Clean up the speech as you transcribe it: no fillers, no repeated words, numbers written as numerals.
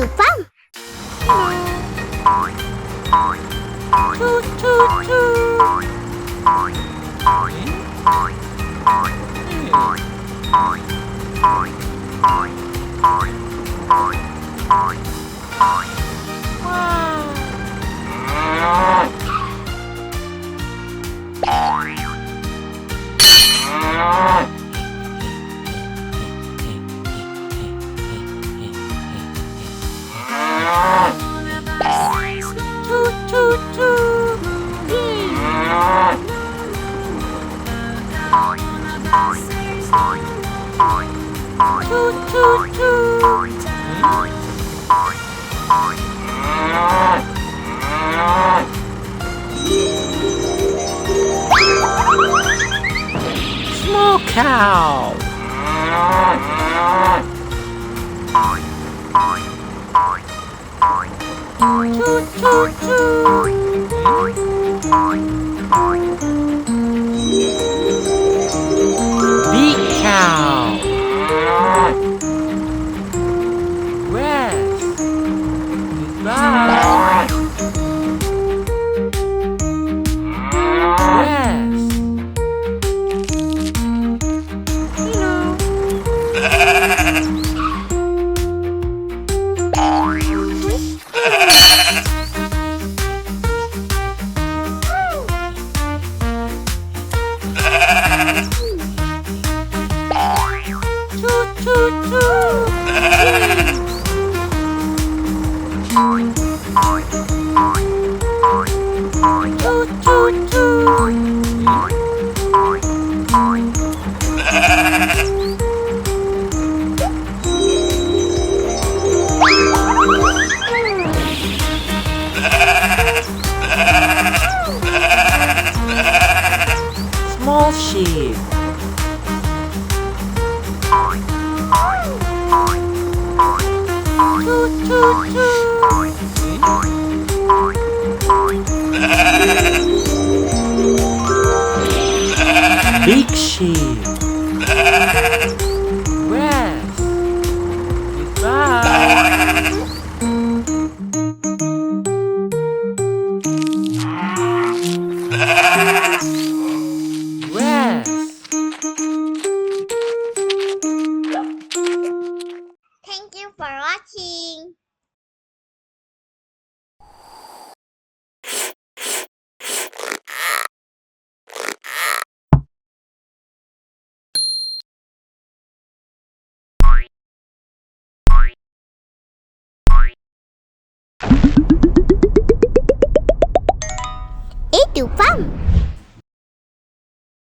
EduFam. Toot toot toot. Toot toot toot. Toot toot toot. Small cow. Toot toot toot. Big cow. Rest. Goodbye. Rest. Toot toot toot. Toot toot toot. Small sheep. Toot toot toot. Big sheep. Rest. Goodbye. Rest. Thank you for watching. EduFam.